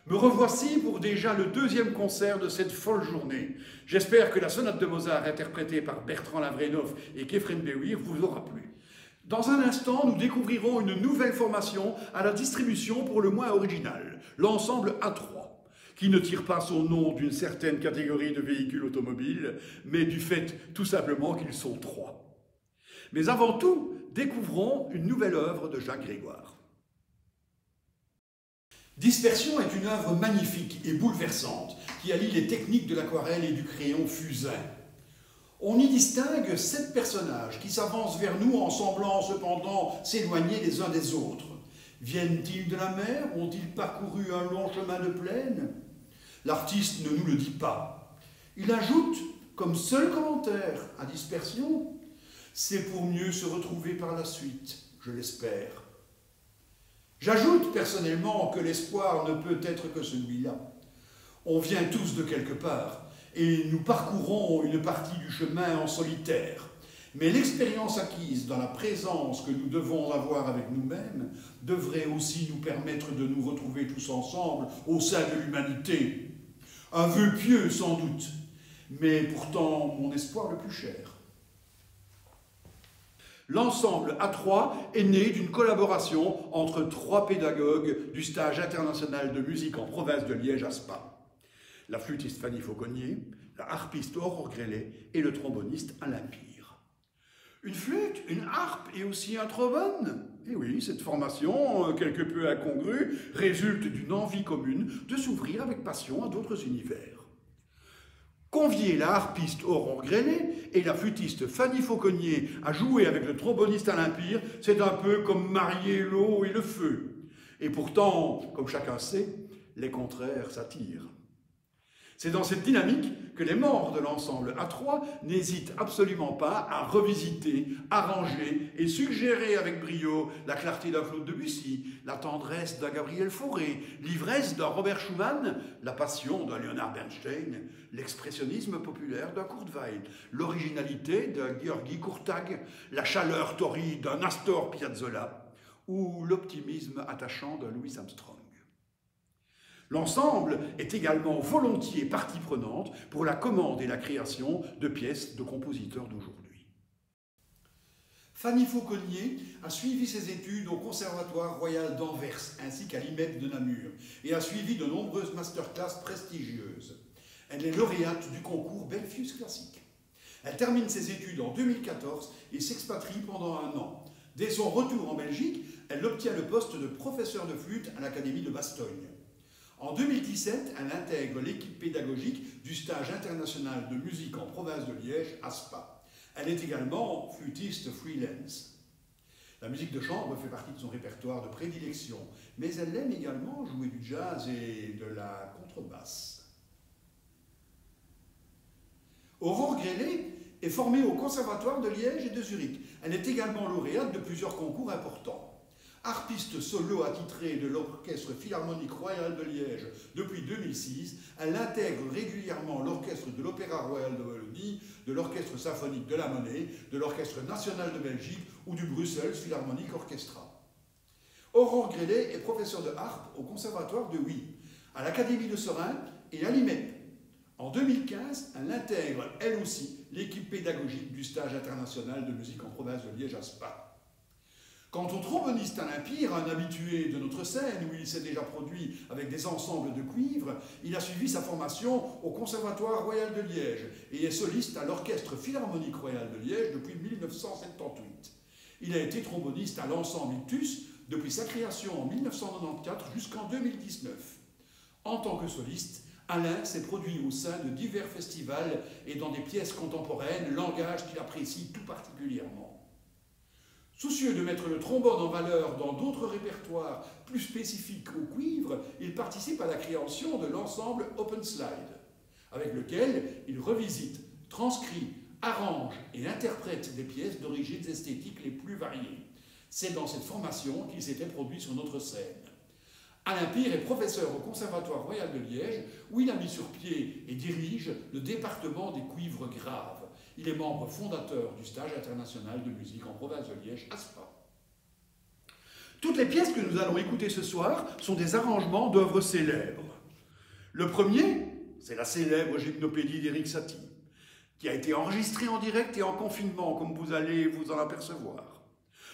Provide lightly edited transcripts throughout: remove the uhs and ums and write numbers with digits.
Me revoici pour déjà le deuxième concert de cette folle journée. J'espère que la sonate de Mozart, interprétée par Bertrand Lavrenov et Kefren Bewir, vous aura plu. Dans un instant, nous découvrirons une nouvelle formation à la distribution pour le moins originale, l'ensemble A3, qui ne tire pas son nom d'une certaine catégorie de véhicules automobiles, mais du fait tout simplement qu'ils sont trois. Mais avant tout, découvrons une nouvelle œuvre de Jacques Grégoire. Dispersion est une œuvre magnifique et bouleversante qui allie les techniques de l'aquarelle et du crayon fusain. On y distingue 7 personnages qui s'avancent vers nous en semblant cependant s'éloigner les uns des autres. Viennent-ils de la mer? Ont-ils parcouru un long chemin de plaine? L'artiste ne nous le dit pas. Il ajoute, comme seul commentaire à Dispersion, « C'est pour mieux se retrouver par la suite, je l'espère. » J'ajoute personnellement que l'espoir ne peut être que celui-là. On vient tous de quelque part et nous parcourons une partie du chemin en solitaire. Mais l'expérience acquise dans la présence que nous devons avoir avec nous-mêmes devrait aussi nous permettre de nous retrouver tous ensemble au sein de l'humanité. Un vœu pieux sans doute, mais pourtant mon espoir le plus cher. L'ensemble A3 est né d'une collaboration entre 3 pédagogues du stage international de musique en province de Liège à Spa. La flûtiste Fanny Fauconnier, la harpiste Aurore Grelet et le tromboniste Alain Pire. Une flûte, une harpe et aussi un trombone? Et oui, cette formation, quelque peu incongrue, résulte d'une envie commune de s'ouvrir avec passion à d'autres univers. Convier la harpiste Aurore Grelet et la flûtiste Fanny Fauconnier à jouer avec le tromboniste Alain Pire, c'est un peu comme marier l'eau et le feu. Et pourtant, comme chacun sait, les contraires s'attirent. C'est dans cette dynamique que les membres de l'ensemble A3 n'hésitent absolument pas à revisiter, arranger et suggérer avec brio la clarté d'un Claude Debussy, la tendresse d'un Gabriel Fauré, l'ivresse d'un Robert Schumann, la passion d'un Leonard Bernstein, l'expressionnisme populaire d'un Kurt Weill, l'originalité d'un György Kurtág, la chaleur torride d'un Astor Piazzolla ou l'optimisme attachant d'un Louis Armstrong. L'ensemble est également volontiers partie prenante pour la commande et la création de pièces de compositeurs d'aujourd'hui. Fanny Fauconnier a suivi ses études au Conservatoire royal d'Anvers ainsi qu'à l'IMEC de Namur et a suivi de nombreuses masterclass prestigieuses. Elle est lauréate du concours Belfius Classique. Elle termine ses études en 2014 et s'expatrie pendant un an. Dès son retour en Belgique, elle obtient le poste de professeur de flûte à l'Académie de Bastogne. En 2017, elle intègre l'équipe pédagogique du stage international de musique en province de Liège à Spa. Elle est également flûtiste freelance. La musique de chambre fait partie de son répertoire de prédilection, mais elle aime également jouer du jazz et de la contrebasse. Aurore Grelet est formée au Conservatoire de Liège et de Zurich. Elle est également lauréate de plusieurs concours importants. Harpiste solo attitrée de l'Orchestre Philharmonique Royal de Liège depuis 2006, elle intègre régulièrement l'Orchestre de l'Opéra Royal de Wallonie, de l'Orchestre Symphonique de la Monnaie, de l'Orchestre National de Belgique ou du Brussels Philharmonic Orchestra. Aurore Grelet est professeure de harpe au Conservatoire de Huy, à l'Académie de Serein et à l'IMEP. En 2015, elle intègre, elle aussi, l'équipe pédagogique du stage international de musique en province de Liège à Spa. Quant au tromboniste Alain Pire, un habitué de notre scène où il s'est déjà produit avec des ensembles de cuivre, il a suivi sa formation au Conservatoire royal de Liège et est soliste à l'Orchestre Philharmonique Royal de Liège depuis 1978. Il a été tromboniste à l'ensemble Ictus depuis sa création en 1994 jusqu'en 2019. En tant que soliste, Alain s'est produit au sein de divers festivals et dans des pièces contemporaines, langage qu'il apprécie tout particulièrement. Soucieux de mettre le trombone en valeur dans d'autres répertoires plus spécifiques au cuivre, il participe à la création de l'ensemble Open Slide, avec lequel il revisite, transcrit, arrange et interprète des pièces d'origines esthétiques les plus variées. C'est dans cette formation qu'il s'était produit sur notre scène. Alain Pire est professeur au Conservatoire royal de Liège, où il a mis sur pied et dirige le département des cuivres graves. Il est membre fondateur du stage international de musique en province de Liège à Spa. Toutes les pièces que nous allons écouter ce soir sont des arrangements d'œuvres célèbres. Le premier, c'est la célèbre gymnopédie d'Éric Satie, qui a été enregistrée en direct et en confinement, comme vous allez vous en apercevoir.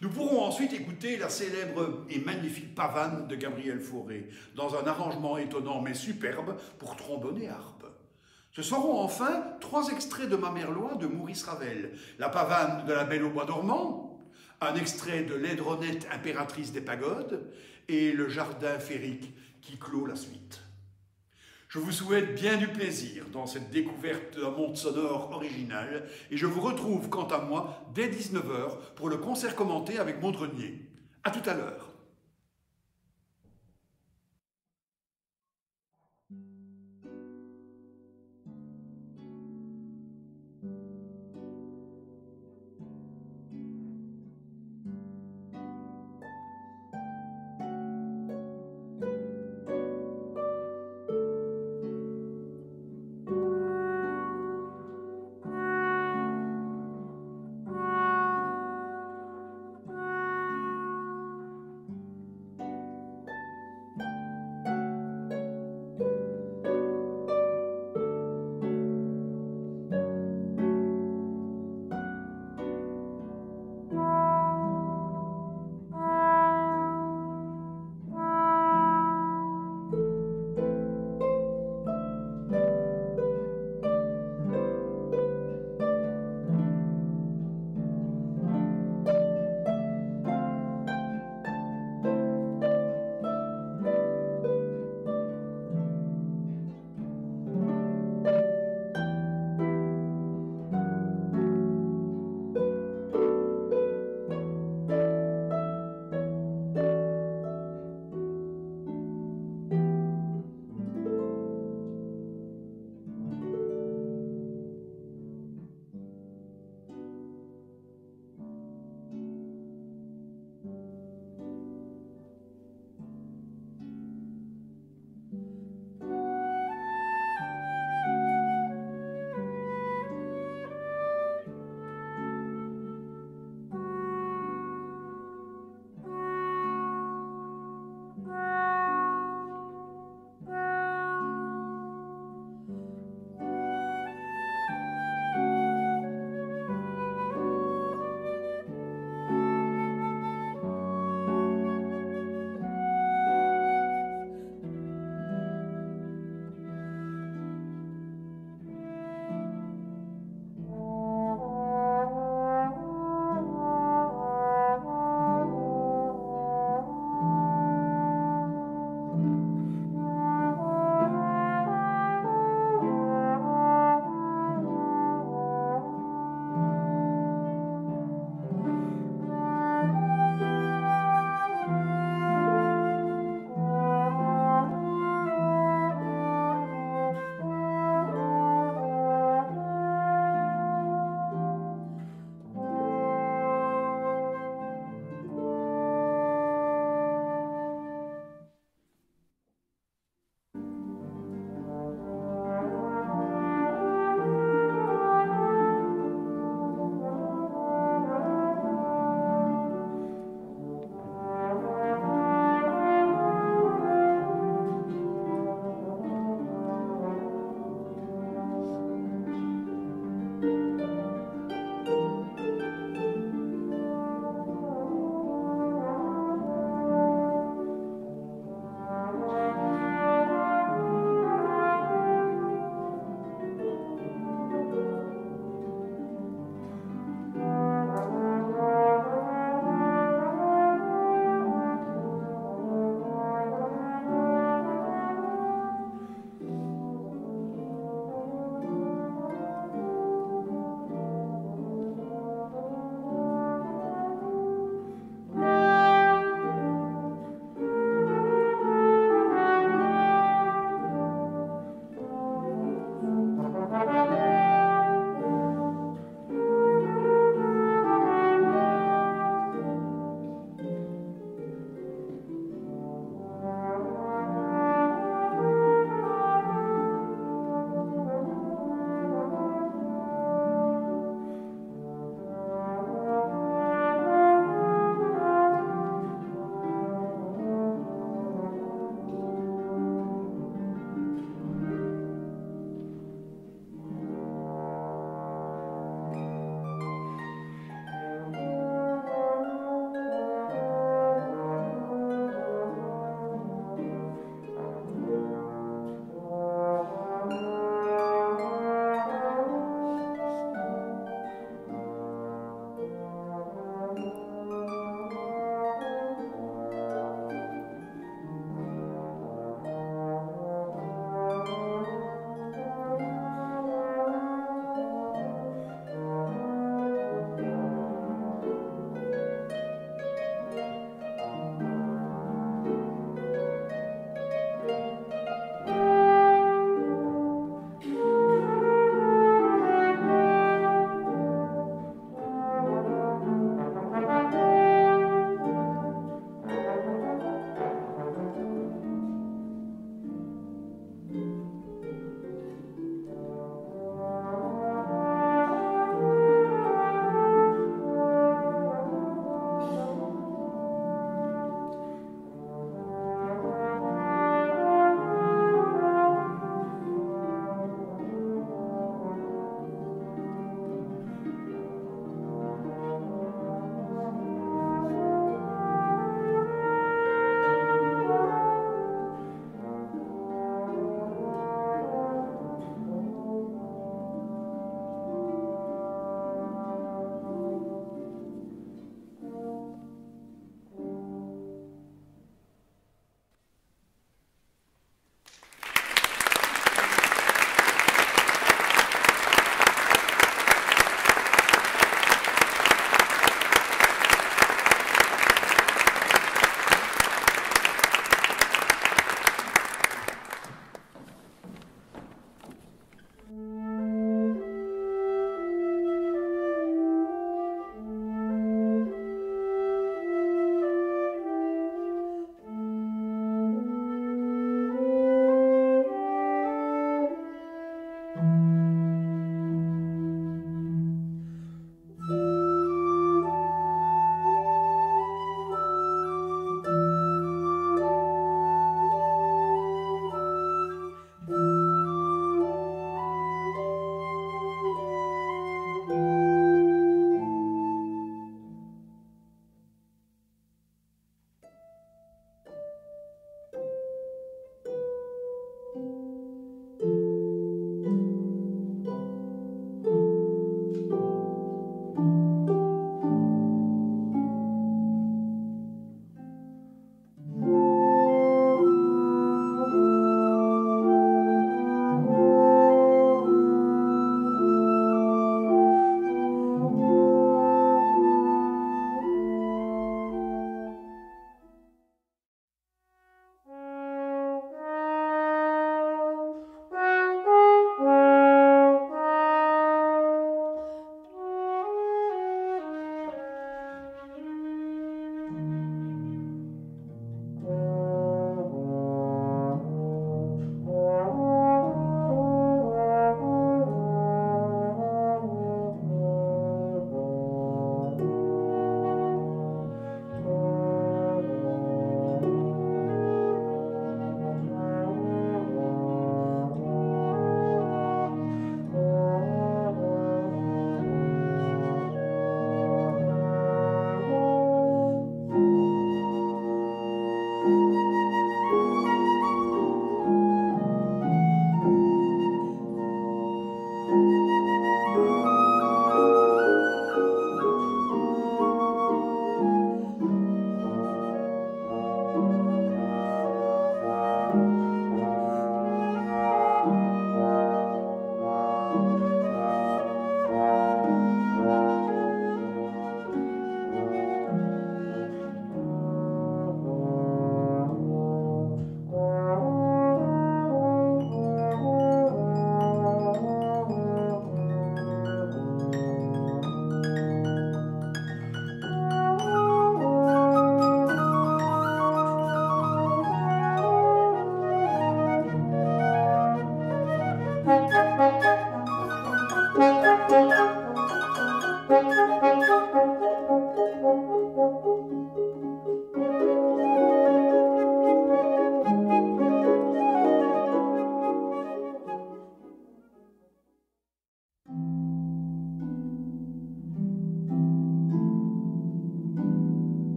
Nous pourrons ensuite écouter la célèbre et magnifique pavane de Gabriel Fauré, dans un arrangement étonnant mais superbe pour trombone et harpe. Ce seront enfin 3 extraits de Ma Merloin de Maurice Ravel, la pavane de La Belle au bois dormant, un extrait de Laidronette, impératrice des pagodes, et le jardin féerique qui clôt la suite. Je vous souhaite bien du plaisir dans cette découverte d'un monde sonore original et je vous retrouve quant à moi dès 19 h pour le concert commenté avec Maud Renier. À tout à l'heure.